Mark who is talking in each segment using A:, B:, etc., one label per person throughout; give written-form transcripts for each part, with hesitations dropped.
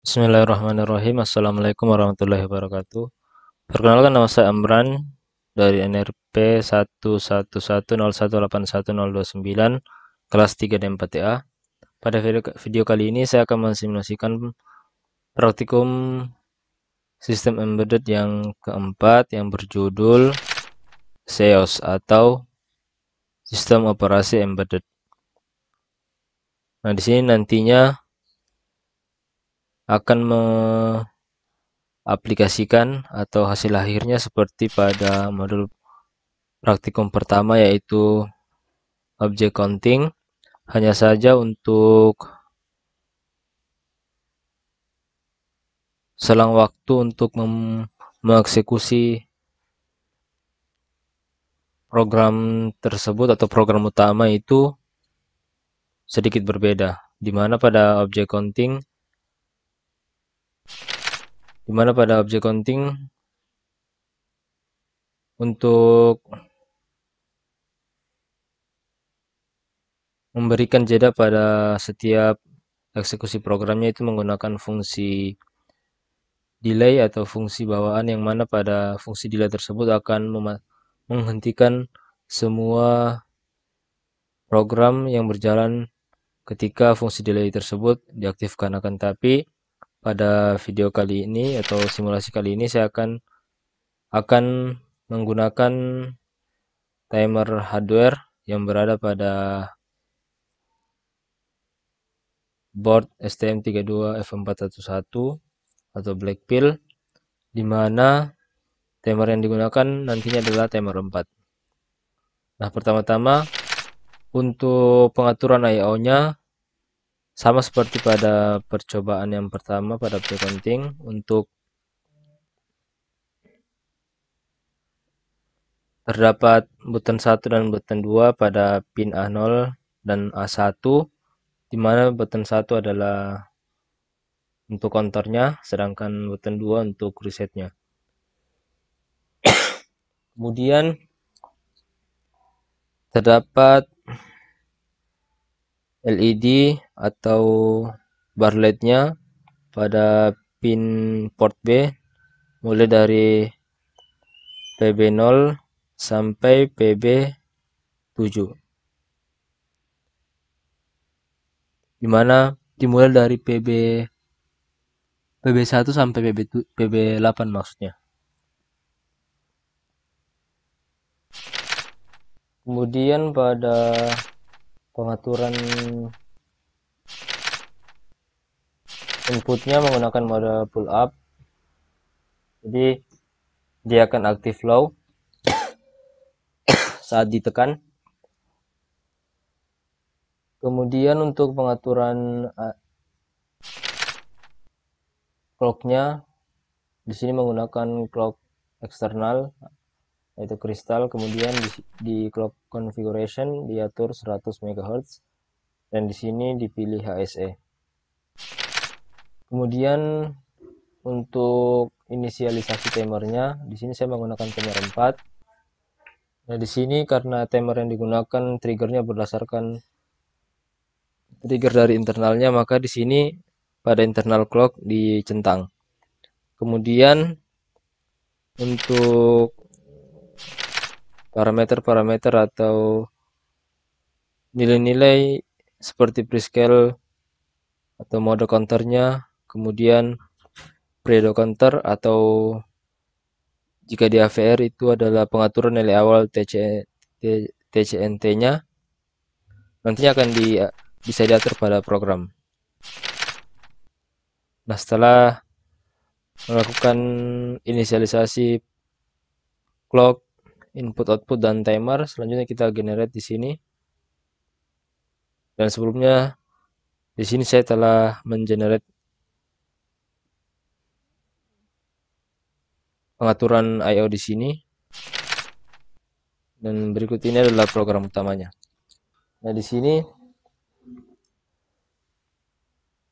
A: Bismillahirrahmanirrahim. Assalamualaikum warahmatullahi wabarakatuh. Perkenalkan, nama saya Amran dari NRP 11101818129 kelas 3 dan 4TA. Pada video kali ini saya akan mensimulasikan praktikum sistem embedded yang keempat yang berjudul SEOS atau sistem operasi embedded. Nah, di sini nantinya akan aplikasikan atau hasil akhirnya seperti pada modul praktikum pertama, yaitu object counting. Hanya saja untuk selang waktu untuk mengeksekusi program tersebut atau program utama itu sedikit berbeda, di mana pada object counting untuk memberikan jeda pada setiap eksekusi programnya itu menggunakan fungsi delay atau fungsi bawaan, yang mana pada fungsi delay tersebut akan menghentikan semua program yang berjalan ketika fungsi delay tersebut diaktifkan. Akan tapi pada video kali ini atau simulasi kali ini saya akan menggunakan timer hardware yang berada pada board STM32F411 atau Blackpill, di mana timer yang digunakan nantinya adalah timer 4. Nah, pertama-tama untuk pengaturan I/O-nya sama seperti pada percobaan yang pertama pada pre-counting. Untuk terdapat button 1 dan button 2 pada pin A0 dan A1, di mana button 1 adalah untuk counternya, sedangkan button 2 untuk resetnya. Kemudian terdapat LED atau bar LED-nya pada pin port B, mulai dari PB0 sampai PB7, di mana dimulai dari PB1 sampai PB8 maksudnya. Kemudian pada pengaturan inputnya menggunakan mode pull up, jadi dia akan aktif low saat ditekan. Kemudian untuk pengaturan clocknya, di sini menggunakan clock eksternal yaitu kristal. Kemudian di clock configuration diatur 100 MHz dan di sini dipilih HSE. Kemudian untuk inisialisasi timernya, di sini saya menggunakan timer 4. Nah, di sini karena timer yang digunakan triggernya berdasarkan trigger dari internalnya, maka di sini pada internal clock dicentang. Kemudian untuk parameter-parameter atau nilai-nilai seperti prescale atau mode counternya, kemudian predo counter, atau jika di AVR itu adalah pengaturan nilai awal TCNT-nya, nantinya akan bisa diatur pada program. Nah, setelah melakukan inisialisasi clock, input output dan timer, selanjutnya kita generate di sini. Dan sebelumnya di sini saya telah mengenerate pengaturan I/O di sini. Dan berikut ini adalah program utamanya. Nah, di sini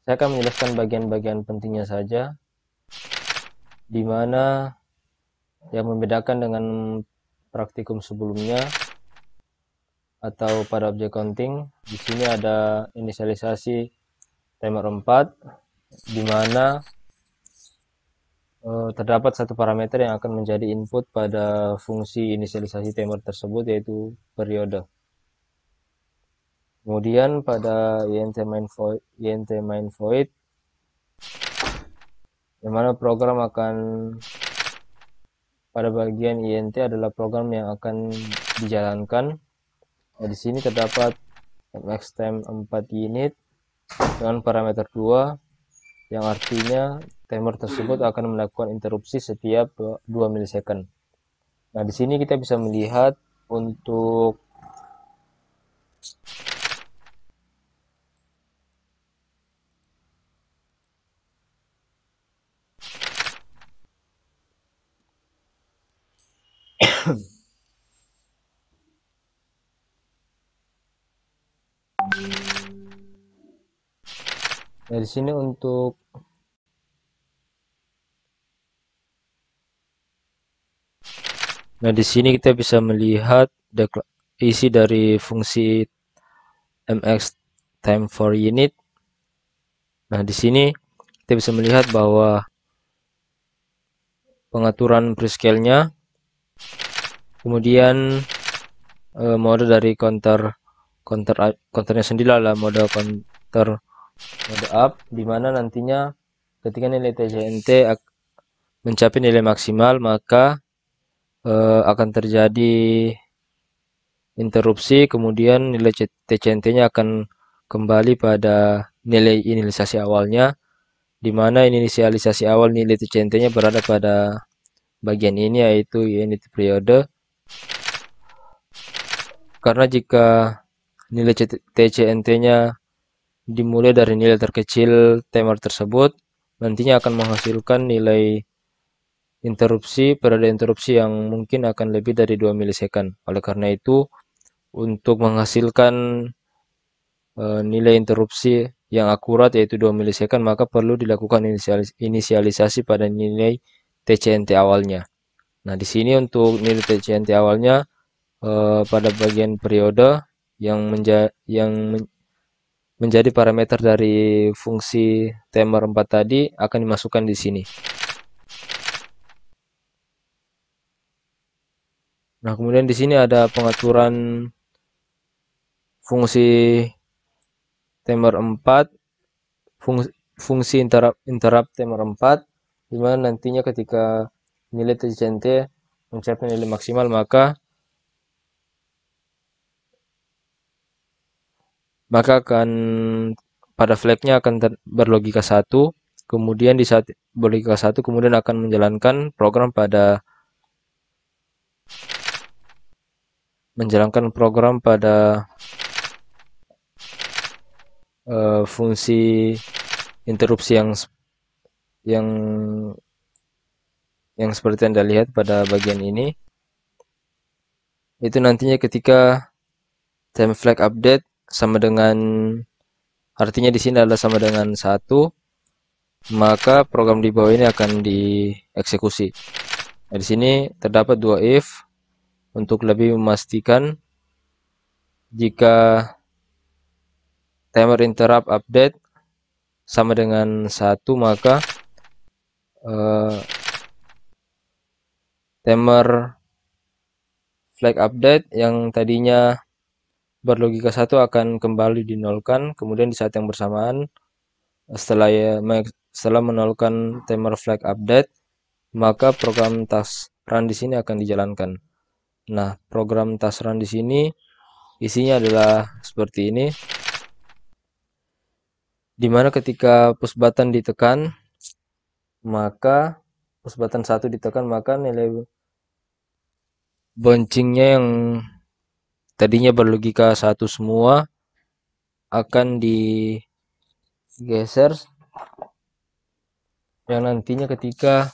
A: saya akan menjelaskan bagian-bagian pentingnya saja, di mana yang membedakan dengan praktikum sebelumnya atau pada object counting. Di sini ada inisialisasi timer 4, di mana terdapat satu parameter yang akan menjadi input pada fungsi inisialisasi timer tersebut, yaitu periode. Kemudian pada int main void, di mana program akan pada bagian int adalah program yang akan dijalankan. Nah, di sini terdapat mxtime 4 unit dengan parameter 2, yang artinya timer tersebut akan melakukan interupsi setiap 2 milisecond. Nah, di sini kita bisa melihat untuk nah, di sini untuk kita bisa melihat isi dari fungsi mx time for unit. Nah, di sini kita bisa melihat bahwa pengaturan prescale-nya, kemudian mode dari counternya sendiri adalah mode up, di mana nantinya ketika nilai TCNT mencapai nilai maksimal, maka akan terjadi interupsi, kemudian nilai TCNT-nya akan kembali pada nilai inisialisasi awalnya, di mana inisialisasi awal nilai TCNT-nya berada pada bagian ini, yaitu unit periode. Karena jika nilai TCNT-nya dimulai dari nilai terkecil timer tersebut, nantinya akan menghasilkan nilai periode interupsi yang mungkin akan lebih dari 2 milisecond. Oleh karena itu, untuk menghasilkan nilai interupsi yang akurat yaitu 2 milisecond, maka perlu dilakukan inisialisasi pada nilai TCNT awalnya. Nah, di sini untuk nilai TCNT awalnya pada bagian periode yang menjadi parameter dari fungsi timer 4 tadi akan dimasukkan di sini. Nah, kemudian di sini ada pengaturan fungsi timer 4, fungsi interrupt timer 4, di mana nantinya ketika nilai TCNT mencapai nilai maksimal, maka akan pada flagnya akan berlogika 1, kemudian di saat berlogika 1 kemudian akan menjalankan program pada fungsi interupsi yang seperti Anda lihat pada bagian ini. Itu nantinya ketika time flag update sama dengan, artinya di sini adalah sama dengan 1, maka program di bawah ini akan dieksekusi. Nah, di sini terdapat 2 if untuk lebih memastikan jika timer interrupt update sama dengan 1, maka timer flag update yang tadinya berlogika 1 akan kembali dinolkan, kemudian di saat yang bersamaan setelah menolkan timer flag update, maka program task run di sini akan dijalankan. Nah, program task run di sini isinya adalah seperti ini, dimana ketika push button ditekan, maka push button 1 ditekan, maka nilai bouncingnya yang tadinya berlogika 1 semua akan digeser, yang nantinya ketika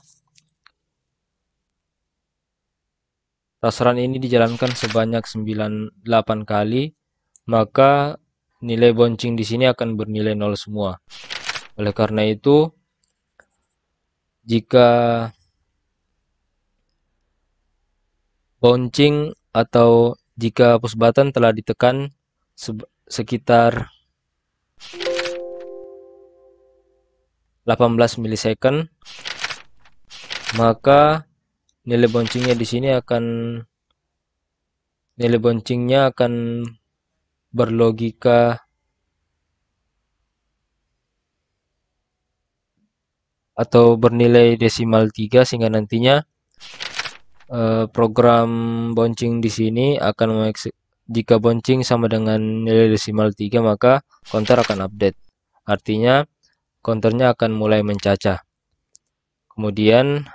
A: task run ini dijalankan sebanyak 8 kali, maka nilai bouncing di sini akan bernilai 0 semua. Oleh karena itu, jika bouncing atau jika push button telah ditekan sekitar 18 milisecond, maka nilai bouncingnya di sini akan berlogika atau bernilai desimal 3, sehingga nantinya program bouncing di sini akan jika bouncing sama dengan nilai desimal 3, maka counter akan update. Artinya counternya akan mulai mencacah. Kemudian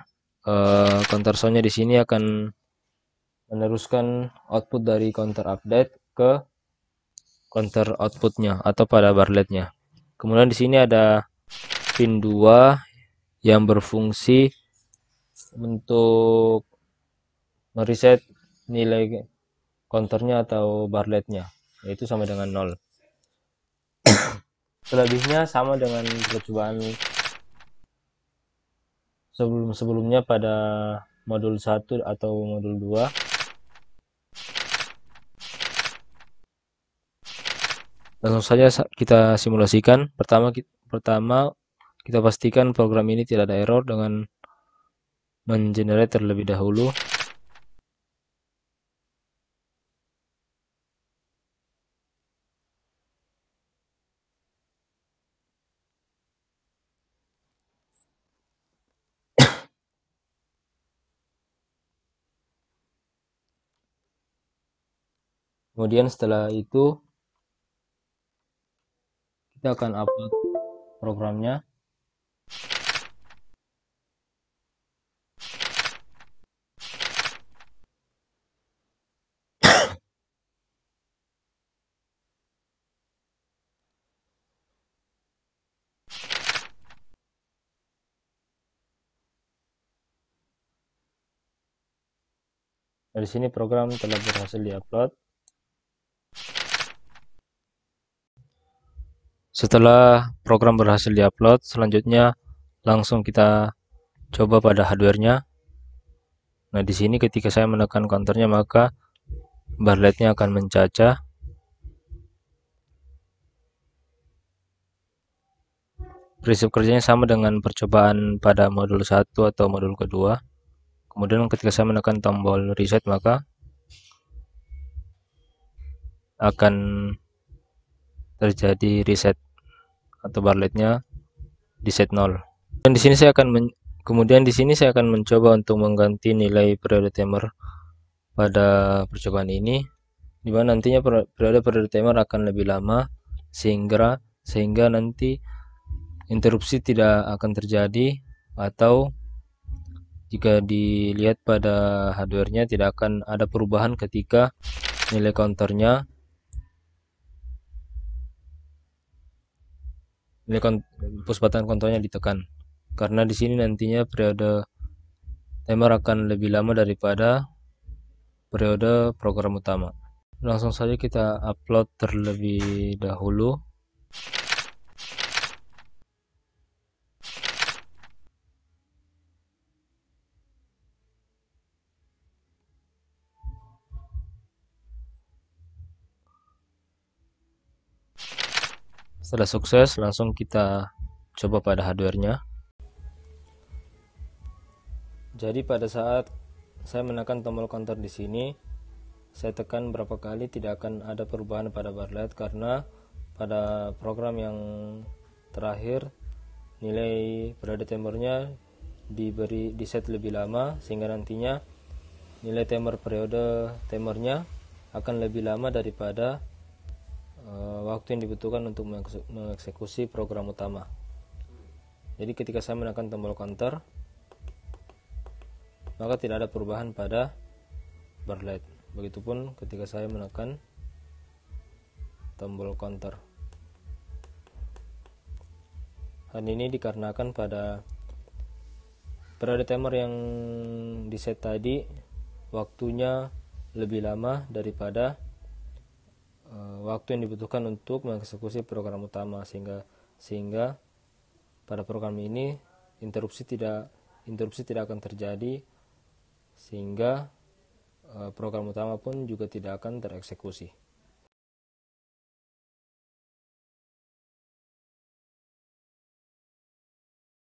A: counter soundnya di sini akan meneruskan output dari counter update ke counter outputnya atau pada barletnya. Kemudian di sini ada pin 2 yang berfungsi untuk mereset nilai counternya atau barletnya, yaitu sama dengan 0. Selebihnya sama dengan percobaan sebelumnya pada modul 1 atau modul 2. Langsung saja kita simulasikan. Pertama kita pastikan program ini tidak ada error dengan mengenerate terlebih dahulu. Kemudian setelah itu kita akan upload programnya. Dari sini program telah berhasil diupload. Setelah program berhasil diupload, selanjutnya langsung kita coba pada hardware-nya. Nah, di sini ketika saya menekan counternya, maka barletnya akan mencacah. Prinsip kerjanya sama dengan percobaan pada modul 1 atau modul kedua. Kemudian ketika saya menekan tombol reset, maka akan terjadi reset atau barletnya di set 0. Dan di sini saya akan mencoba untuk mengganti nilai periode timer pada percobaan ini, di mana nantinya periode timer akan lebih lama sehingga nanti interupsi tidak akan terjadi, atau jika dilihat pada hardware-nya tidak akan ada perubahan ketika nilai counternya push button kontrolnya ditekan, karena di sini nantinya periode timer akan lebih lama daripada periode program utama. Langsung saja kita upload terlebih dahulu. Setelah sukses, langsung kita coba pada hardware-nya. Jadi pada saat saya menekan tombol counter di sini, saya tekan berapa kali tidak akan ada perubahan pada barlet, karena pada program yang terakhir nilai periode timernya di set lebih lama, sehingga nantinya nilai periode timernya akan lebih lama daripada waktu yang dibutuhkan untuk mengeksekusi program utama. Jadi ketika saya menekan tombol counter, maka tidak ada perubahan pada barlet. Begitupun ketika saya menekan tombol counter. Hal ini dikarenakan pada periode timer yang di set tadi waktunya lebih lama daripada waktu yang dibutuhkan untuk mengeksekusi program utama, sehingga pada program ini interupsi tidak akan terjadi, sehingga program utama pun juga tidak akan tereksekusi.